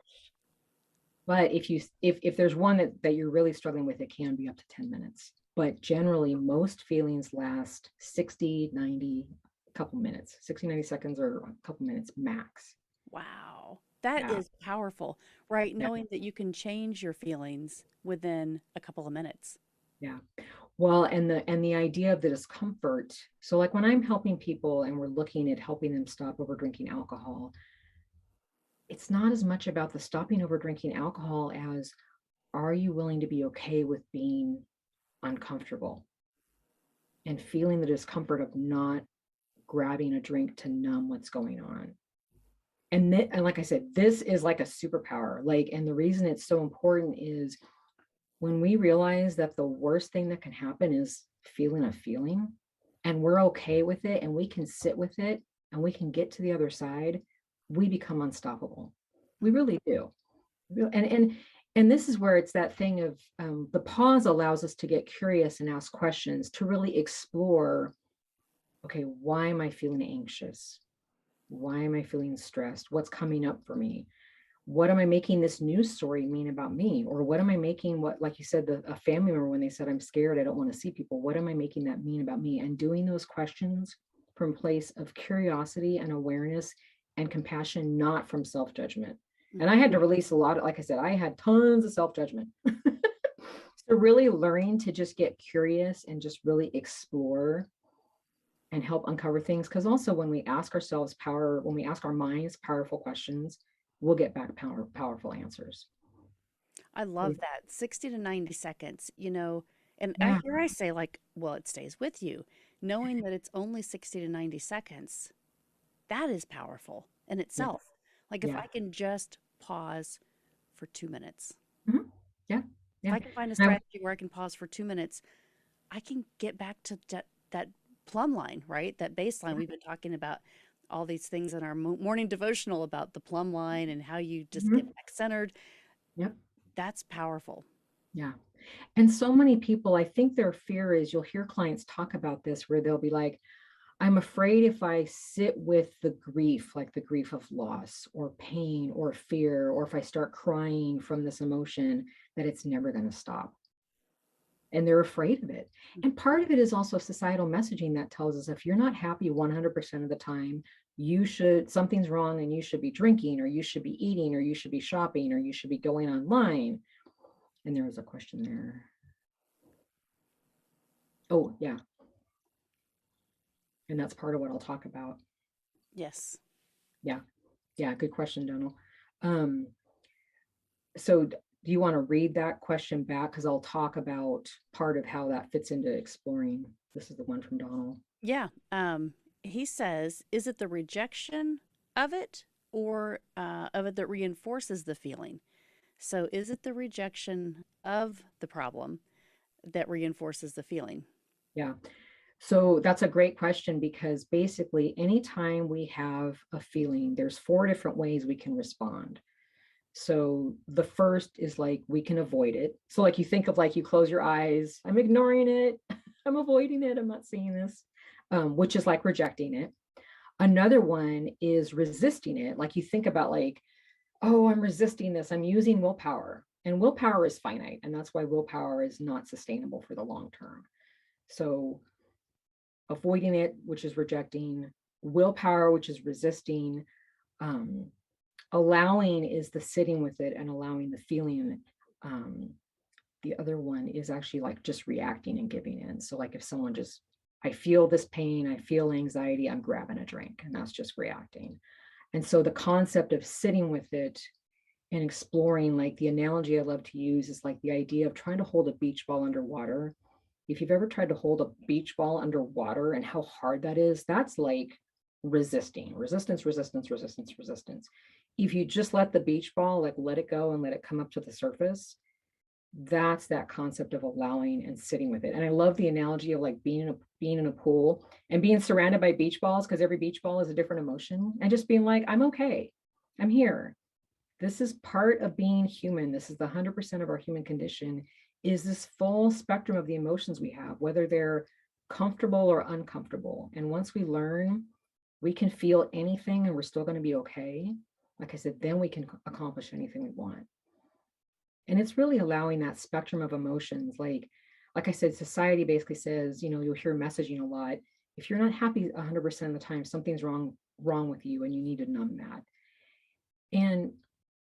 Speaker 2: But but if there's one that you're really struggling with, it can be up to 10 minutes. But generally, most feelings last 60, 90, a couple minutes, 60, 90 seconds or a couple minutes max.
Speaker 1: Wow. That
Speaker 2: Yeah.
Speaker 1: is powerful, right?
Speaker 2: Yeah.
Speaker 1: Knowing that you can change your feelings within a couple of minutes.
Speaker 2: Yeah. Well, and the idea of the discomfort. So like when I'm helping people and we're looking at helping them stop over drinking alcohol, it's not as much about the stopping over drinking alcohol as are you willing to be okay with being uncomfortable and feeling the discomfort of not grabbing a drink to numb what's going on. And like I said, this is like a superpower. Like, and the reason it's so important is when we realize that the worst thing that can happen is feeling a feeling, and we're okay with it, and we can sit with it, and we can get to the other side, we become unstoppable. We really do. And this is where it's that thing of the pause allows us to get curious and ask questions to really explore, okay, why am I feeling anxious? Why am I feeling stressed? What's coming up for me? What am I making this news story mean about me? Or what am I making what, like you said, a family member, when they said, I'm scared, I don't want to see people, what am I making that mean about me? And doing those questions from a place of curiosity and awareness and compassion, not from self-judgment. And I had to release a lot of, like I said, I had tons of self-judgment. So really learning to just get curious and just really explore and help uncover things. Because also when we ask ourselves when we ask our minds powerful questions, we'll get back powerful answers.
Speaker 1: I love that. 60 to 90 seconds, and I
Speaker 2: Yeah,
Speaker 1: hear I say like, well, it stays with you. Knowing that it's only 60 to 90 seconds, that is powerful in
Speaker 2: yeah,
Speaker 1: itself. Like if
Speaker 2: yeah.
Speaker 1: I can just pause for 2 minutes,
Speaker 2: Mhm. Yeah,
Speaker 1: if
Speaker 2: yeah.
Speaker 1: I can find a
Speaker 2: And
Speaker 1: strategy where I can pause for 2 minutes, I can get back to that plumb line, right? That baseline. We've been talking about all these things in our morning devotional about the plumb line and how you just get
Speaker 2: mhm.
Speaker 1: back centered.
Speaker 2: Yep,
Speaker 1: That's powerful.
Speaker 2: yeah. And so many people, I think their fear is you'll hear clients talk about this where they'll be like, I'm afraid if I sit with the grief, like the grief of loss or pain or fear, or if I start crying from this emotion, that it's never going to stop. And they're afraid of it. And part of it is also societal messaging that tells us if you're not happy 100% of the time, something's wrong and you should be drinking or you should be eating or you should be shopping or you should be going online. And there was a question there. Oh, yeah. And that's part of what I'll talk about.
Speaker 1: Yes.
Speaker 2: Yeah. Yeah. Good question, Donald. Um, so do you want to read that question back? Because I'll talk about part of how that fits into exploring. This is the one from Donald.
Speaker 1: Yeah. He says, is it the rejection of it or of it that reinforces the feeling? So, is it the rejection of the problem that reinforces the feeling?
Speaker 2: Yeah. So that's a great question because basically, anytime we have a feeling, there's four different ways we can respond. So the first is like we can avoid it. So, like you think of like you close your eyes, I'm ignoring it, I'm avoiding it, I'm not seeing this, which is like rejecting it. Another one is resisting it. Like you think about like, oh, I'm resisting this, I'm using willpower. And willpower is finite. And that's why willpower is not sustainable for the long term. So avoiding it, which is rejecting, willpower, which is resisting, um, allowing is the sitting with it and allowing the feeling. Um, the other one is actually like just reacting and giving in. So like if someone just, I feel this pain, I feel anxiety, I'm grabbing a drink, and that's just reacting. And so the concept of sitting with it and exploring, like the analogy I love to use is like the idea of trying to hold a beach ball underwater. If you've ever tried to hold a beach ball underwater and how hard that is, that's like resisting, resistance, resistance, resistance, resistance. If you just let the beach ball, like let it go and let it come up to the surface, that's that concept of allowing and sitting with it. And I love the analogy of like being in a pool and being surrounded by beach balls, because every beach ball is a different emotion, and just being like, I'm okay, I'm here. This is part of being human. This is the 100% of our human condition, is this full spectrum of the emotions we have, whether they're comfortable or uncomfortable. And once we learn we can feel anything and we're still going to be okay, like I said, then we can accomplish anything we want. And it's really allowing that spectrum of emotions. Like I said, society basically says, you'll hear messaging a lot. If you're not happy 100% of the time, something's wrong with you and you need to numb that. And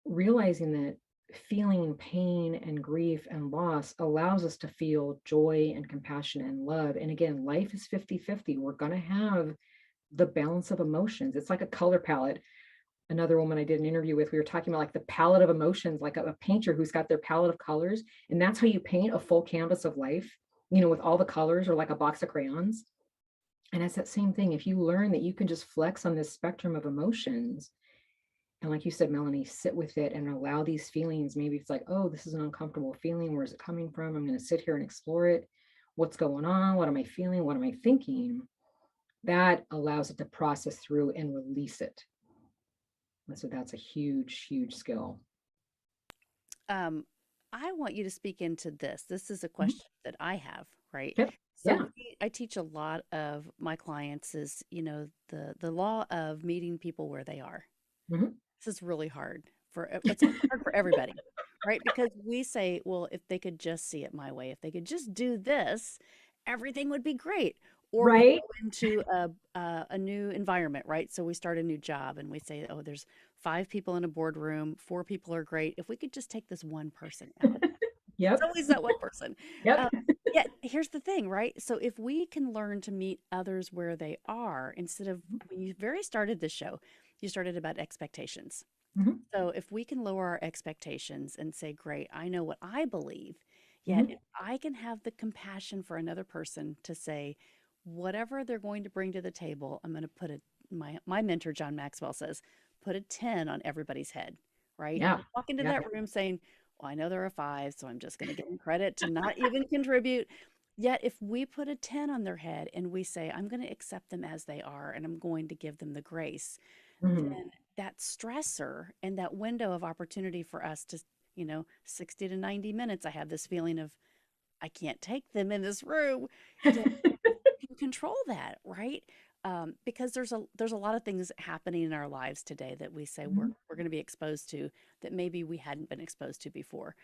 Speaker 2: realizing that feeling pain and grief and loss allows us to feel joy and compassion and love. And again, life is 50-50. We're going to have the balance of emotions. It's like a color palette. Another woman I did an interview with, we were talking about like the palette of emotions, like a painter who's got their palette of colors. And that's how you paint a full canvas of life, with all the colors, or like a box of crayons. And it's that same thing. If you learn that you can just flex on this spectrum of emotions, and like you said, Melanie, sit with it and allow these feelings. Maybe it's like, oh, this is an uncomfortable feeling. Where's it coming from? I'm going to sit here and explore it. What's going on? What am I feeling? What am I thinking? That allows it to process through and release it. And so that's a huge, huge skill.
Speaker 1: Um, I want you to speak into this. This is a
Speaker 2: Mhm.
Speaker 1: question that I have, right?
Speaker 2: Yep.
Speaker 1: So
Speaker 2: Yeah.
Speaker 1: I teach a lot of my clients is, the law of meeting people where they are.
Speaker 2: Mhm.
Speaker 1: This is really hard it's hard for everybody, right? Because we say, well, if they could just see it my way, if they could just do this, everything would be great. Or we
Speaker 2: Right.
Speaker 1: go into a new environment, right? So we start a new job and we say, oh, there's 5 people in a boardroom, 4 people are great. If we could just take this one person out, it's
Speaker 2: Yep.
Speaker 1: always that one person.
Speaker 2: Yep.
Speaker 1: Um, yeah, here's the thing, right? So if we can learn to meet others where they are, instead of when you very started this show, you started about expectations.
Speaker 2: Mhm.
Speaker 1: So if we can lower our expectations and say, great, I know what I believe, yet
Speaker 2: Mhm.
Speaker 1: if I can have the compassion for another person to say, whatever they're going to bring to the table, I'm going to put my mentor, John Maxwell, says, put a 10 on everybody's head, right?
Speaker 2: Yeah.
Speaker 1: Walk into
Speaker 2: Yeah.
Speaker 1: that room saying, well, I know there are 5, so I'm just going to give them credit to not even contribute. Yet if we put a 10 on their head and we say, I'm going to accept them as they are and I'm going to give them the grace,
Speaker 2: Mhm.
Speaker 1: then that stressor and that window of opportunity for us to, 60 to 90 minutes, I have this feeling of I can't take them in this room. Then we can control that, right? Because there's a lot of things happening in our lives today that we say we're
Speaker 2: Mhm.
Speaker 1: we're going to be exposed to that maybe we hadn't been exposed to before.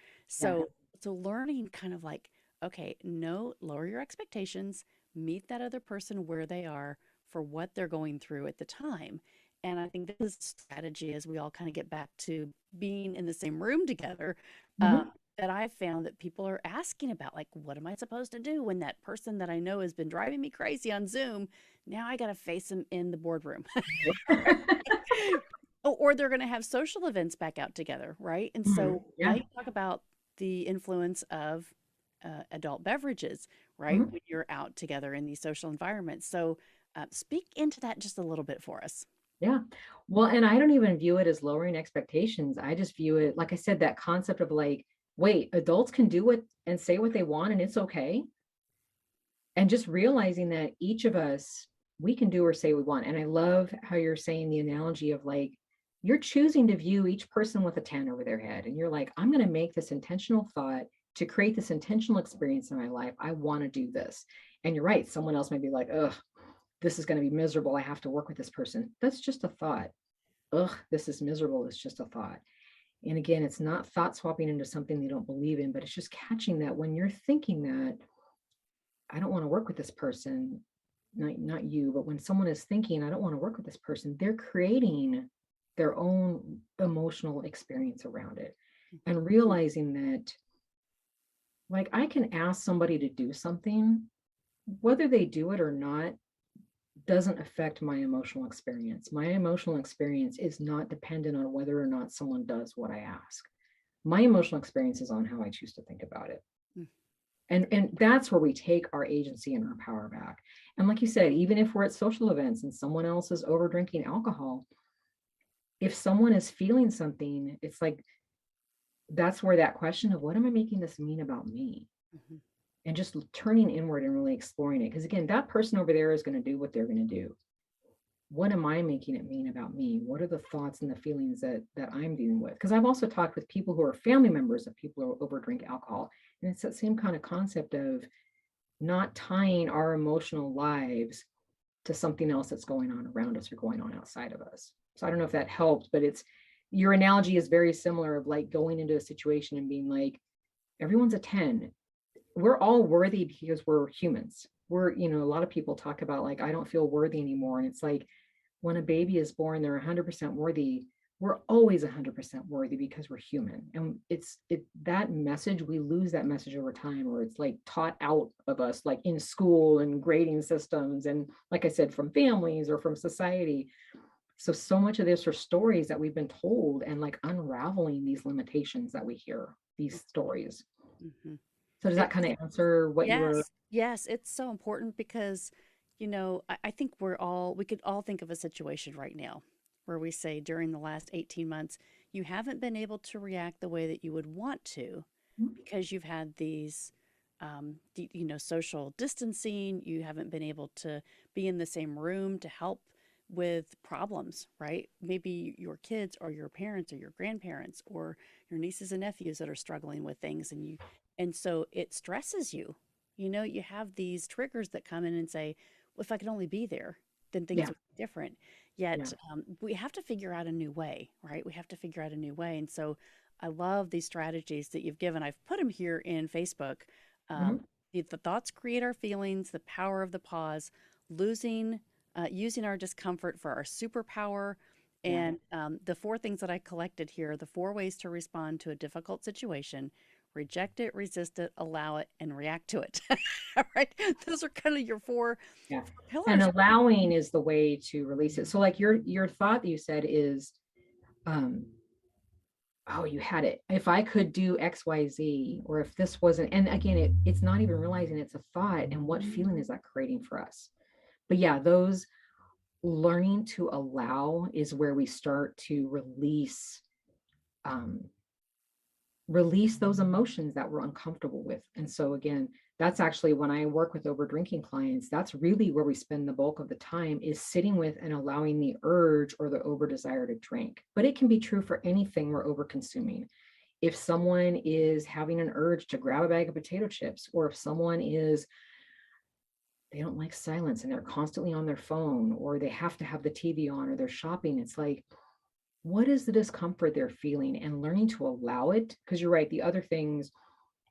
Speaker 2: Yeah.
Speaker 1: So learning kind of like, okay, no, lower your expectations, meet that other person where they are for what they're going through at the time. And I think this is a strategy as we all kind of get back to being in the same room together.
Speaker 2: Mhm.
Speaker 1: That I've found that people are asking about, like, what am I supposed to do when that person that I know has been driving me crazy on Zoom, now I got to face them in the boardroom. Or they're going to have social events back out together, right? And
Speaker 2: Mhm.
Speaker 1: so now
Speaker 2: Yeah.
Speaker 1: you talk about the influence of adult beverages, right?
Speaker 2: Mhm.
Speaker 1: When you're out together in these social environments. So speak into that just a little bit for us.
Speaker 2: Yeah. Well, and I don't even view it as lowering expectations. I just view it, like I said, that concept of like, wait, adults can do what and say what they want and it's okay. And just realizing that each of us, we can do or say we want. And I love how you're saying the analogy of like, you're choosing to view each person with a 10 over their head. And you're like, I'm going to make this intentional thought to create this intentional experience in my life. I want to do this. And you're right. Someone else may be like, ugh, this is going to be miserable. I have to work with this person. That's just a thought. Ugh, this is miserable. It's just a thought. And again, it's not thought swapping into something they don't believe in, but it's just catching that when you're thinking that, I don't want to work with this person, not you, but when someone is thinking, I don't want to work with this person, they're creating their own emotional experience around it.
Speaker 1: Mhm.
Speaker 2: And realizing that, like, I can ask somebody to do something, whether they do it or not, doesn't affect my emotional experience. My emotional experience is not dependent on whether or not someone does what I ask. My emotional experience is on how I choose to think about it.
Speaker 1: Mm.
Speaker 2: And that's where we take our agency and our power back. And like you said, even if we're at social events and someone else is over drinking alcohol, if someone is feeling something, it's like that's where that question of what am I making this mean about me?
Speaker 1: Mhm.
Speaker 2: And just turning inward and really exploring it. Because again, that person over there is going to do what they're going to do. What am I making it mean about me? What are the thoughts and the feelings that I'm dealing with? Because I've also talked with people who are family members of people who over drink alcohol. And it's that same kind of concept of not tying our emotional lives to something else that's going on around us or going on outside of us. So I don't know if that helped, but it's your analogy is very similar of like going into a situation and being like, everyone's a 10. We're all worthy because we're humans. We're, a lot of people talk about like, I don't feel worthy anymore. And it's like when a baby is born, they're 100% worthy. We're always 100% worthy because we're human. And that message, we lose that message over time, or it's like taught out of us, like in school and grading systems. And like I said, from families or from society. So much of this are stories that we've been told and like unraveling these limitations that we hear, these stories.
Speaker 1: Mhm.
Speaker 2: So does that kind
Speaker 1: It's
Speaker 2: of answer what you were?
Speaker 1: Yes, yes, it's so important because, I think we could all think of a situation right now where we say during the last 18 months, you haven't been able to react the way that you would want to because you've had these, social distancing. You haven't been able to be in the same room to help with problems, right? Maybe your kids or your parents or your grandparents or your nieces and nephews that are struggling with things, and so it stresses you. You have these triggers that come in and say, well, if I could only be there, then things
Speaker 2: Yeah,
Speaker 1: would be different.
Speaker 2: yeah.
Speaker 1: Yet we have to figure out a new way, right? We have to figure out a new way. And so I love these strategies that you've given. I've put them here in Facebook.
Speaker 2: Mhm.
Speaker 1: Um, the thoughts create our feelings, the power of the pause, using our discomfort for our superpower.
Speaker 2: Yeah.
Speaker 1: And the four things that I collected here, the four ways to respond to a difficult situation: reject it, resist it, allow it, and react to it. All right. Those are kind of your
Speaker 2: Yeah.
Speaker 1: four
Speaker 2: And
Speaker 1: pillars.
Speaker 2: allowing is the way to release it. So like your thought that you said is, um, oh, you had it. If I could do XYZ, or if this wasn't, and again, it's not even realizing it's a thought and what feeling is that creating for us. But yeah, those learning to allow is where we start to um, release those emotions that we're uncomfortable with. And so again, that's actually when I work with over drinking clients, that's really where we spend the bulk of the time, is sitting with and allowing the urge or the over desire to drink. But it can be true for anything we're over consuming. If someone is having an urge to grab a bag of potato chips, or if someone is, they don't like silence and they're constantly on their phone, or they have to have the TV on, or they're shopping, it's like, what is the discomfort they're feeling, and learning to allow it. Because you're right, the other things,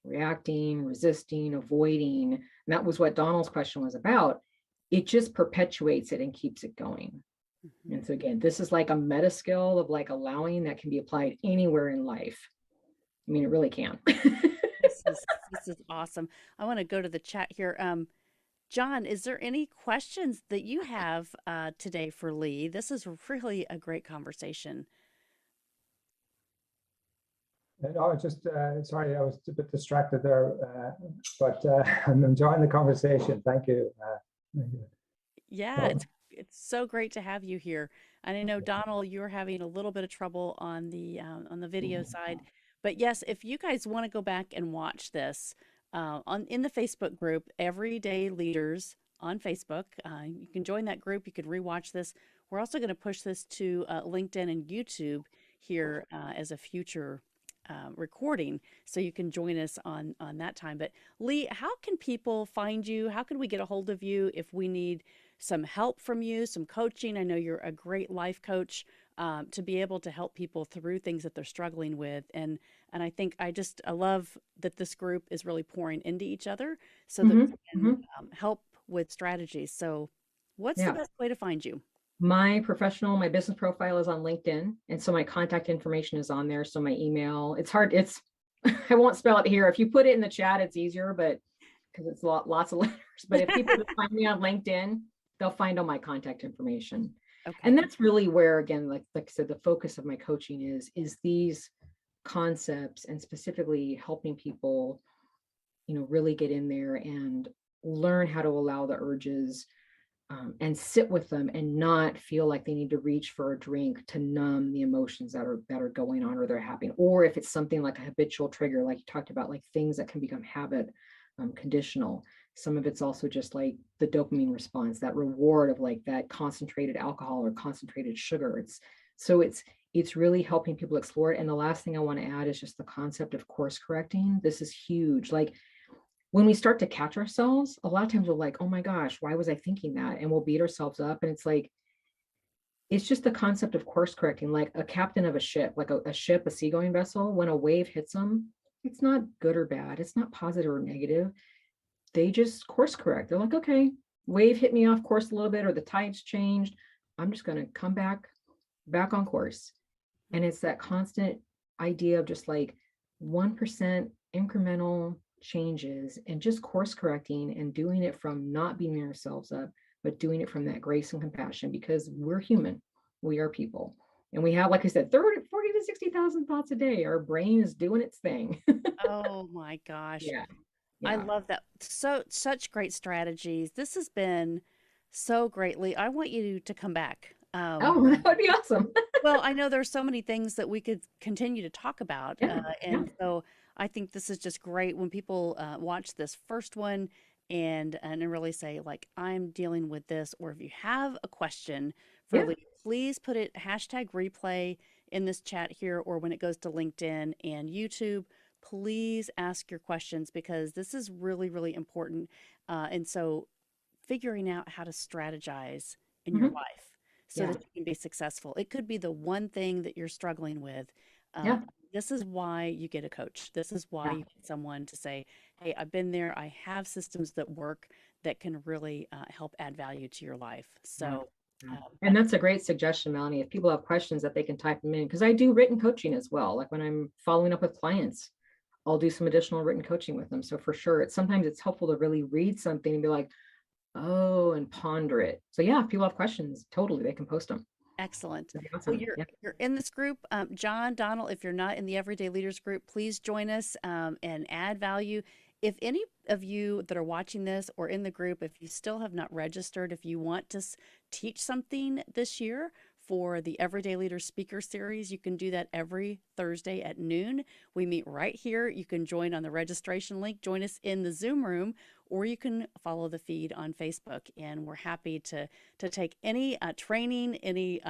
Speaker 2: reacting, resisting, avoiding, and that was what Donald's question was about, it just perpetuates it and keeps it going.
Speaker 1: Mhm.
Speaker 2: And so again, this is like a meta skill of like allowing that can be applied anywhere in life. I mean, it really can.
Speaker 1: This is awesome. I want to go to the chat here. John, is there any questions that you have today for Leigh? This is really a great conversation.
Speaker 3: No, just sorry, I was a bit distracted there, but I'm enjoying the conversation. Thank you. Thank you.
Speaker 1: Yeah,
Speaker 3: Well,
Speaker 1: it's so great to have you here. And I know Donald, you're having a little bit of trouble on the video side, but yes, if you guys want to go back and watch this on in the Facebook group, Everyday Leaders on Facebook, you can join that group. You can rewatch this. We're also going to push this to LinkedIn and YouTube here as a future recording, so you can join us on that time. But Leigh, how can people find you? How can we get a hold of you if we need some help from you, some coaching? I know you're a great life coach. to be able to help people through things that they're struggling with. And I think I love that this group is really pouring into each other so that
Speaker 2: Hmm.
Speaker 1: we can
Speaker 2: Hmm.
Speaker 1: help with strategies. So, what's the
Speaker 2: Yeah.
Speaker 1: best way to find you?
Speaker 2: My business profile is on LinkedIn. And so my contact information is on there. So my email, it's hard. I won't spell it here. If you put it in the chat, it's easier, but because it's lots of letters. But if people just find me on LinkedIn, they'll find all my contact information. And
Speaker 1: Okay.
Speaker 2: that's really where, again, like I said, the focus of my coaching is these concepts and specifically helping people, really get in there and learn how to allow the urges, and sit with them and not feel like they need to reach for a drink to numb the emotions that are going on or they're happening. Or if it's something like a habitual trigger, like you talked about, like things that can become habit, conditional. Some of it's also just like the dopamine response, that reward of like that concentrated alcohol or concentrated sugar. It's really helping people explore it. And the last thing I want to add is just the concept of course correcting. This is huge. Like when we start to catch ourselves, a lot of times we're like, oh my gosh, why was I thinking that? And we'll beat ourselves up. And it's like, it's just the concept of course correcting, like a captain of a ship, like a ship, a seagoing vessel. When a wave hits them, it's not good or bad, it's not positive or negative. They just course correct. They're like, okay, wave hit me off course a little bit, or the tides changed. I'm just going to come back on course. And it's that constant idea of just like 1% incremental changes and just course correcting and doing it from not beating ourselves up, but doing it from that grace and compassion, because we're human, we are people. And we have, like I said, 30, 40 to 60,000 thoughts a day. Our brain is doing its thing.
Speaker 1: Oh my gosh.
Speaker 2: Yeah.
Speaker 1: I
Speaker 2: Yeah.
Speaker 1: love that. Such great strategies. This has been so greatly. I want you to come back.
Speaker 2: Oh, that would be awesome.
Speaker 1: Well, I know there's so many things that we could continue to talk about.
Speaker 2: Yeah. Yeah.
Speaker 1: And so I think this is just great when people watch this first one and really say, like, I'm dealing with this. Or if you have a question for
Speaker 2: Yeah.
Speaker 1: Leigh, please put it hashtag replay in this chat here or when it goes to LinkedIn and YouTube. Please ask your questions because this is really, really important. And so figuring out how to strategize in your
Speaker 2: Mhm.
Speaker 1: life so
Speaker 2: Yeah.
Speaker 1: that you can be successful. It could be the one thing that you're struggling with.
Speaker 2: Yeah.
Speaker 1: This is why you get a coach. This is why
Speaker 2: Yeah.
Speaker 1: you get someone to say, hey, I've been there. I have systems that work that can really help add value to your life.
Speaker 2: Yeah.
Speaker 1: So
Speaker 2: Yeah. And
Speaker 1: that's
Speaker 2: that's a great suggestion, Melanie. If people have questions, that they can type them in, because I do written coaching as well. Like when I'm following up with clients, I'll do some additional written coaching with them. So for sure, it's helpful to really read something and be like, oh, and ponder it. So yeah, if people have questions, totally, they can post them.
Speaker 1: excellent.
Speaker 2: That'd be
Speaker 1: Well,
Speaker 2: awesome. Yeah.
Speaker 1: you're in this group, John, Donald. If you're not in the Everyday Leaders group, please join us and add value. If any of you that are watching this or in the group, if you still have not registered, if you want to teach something this year for the Everyday Leaders Speaker Series, you can do that every Thursday at noon. We meet right here. You can join on the registration link, join us in the Zoom room, or you can follow the feed on Facebook. And we're happy to take any training, any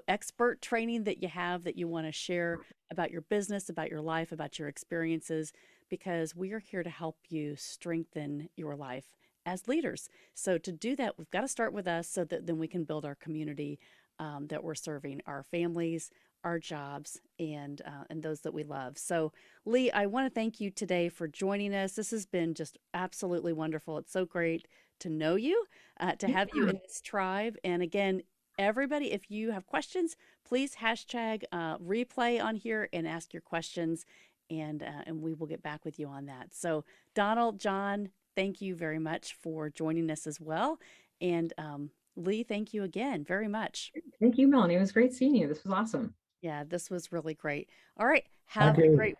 Speaker 1: expert training that you have that you want to share about your business, about your life, about your experiences, because we are here to help you strengthen your life as leaders. So to do that, we've got to start with us so that then we can build our community that we're serving, our families, our jobs, and those that we love. So, Leigh, I want to thank you today for joining us. This has been just absolutely wonderful. It's so great to know you, to have you
Speaker 2: Yeah.
Speaker 1: in this tribe. And again, everybody, if you have questions, please hashtag replay on here and ask your questions, and we will get back with you on that. So, Donald, John, thank you very much for joining us as well. And Leigh, thank you again very much.
Speaker 2: Thank you, Melanie. It was great seeing you. This was awesome.
Speaker 1: Yeah, this was really great. All right,
Speaker 3: Thank you.
Speaker 1: have a great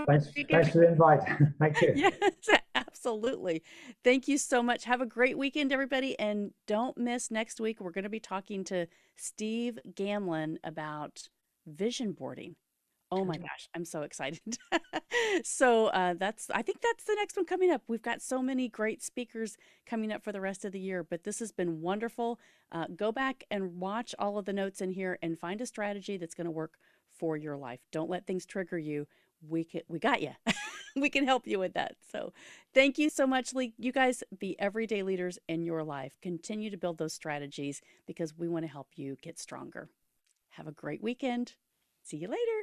Speaker 3: Thanks,
Speaker 1: week,
Speaker 3: thanks for the invite. Thank you.
Speaker 1: yes, absolutely. Thank you so much. Have a great weekend, everybody. And don't miss next week. We're going to be talking to Steve Gamlin about vision boarding. Oh my gosh, I'm so excited. So I think that's the next one coming up. We've got so many great speakers coming up for the rest of the year, but this has been wonderful. Go back and watch all of the notes in here and find a strategy that's going to work for your life. Don't let things trigger you. We got you. We can help you with that. So thank you so much, Leigh. You guys be everyday leaders in your life. Continue to build those strategies because we want to help you get stronger. Have a great weekend. See you later.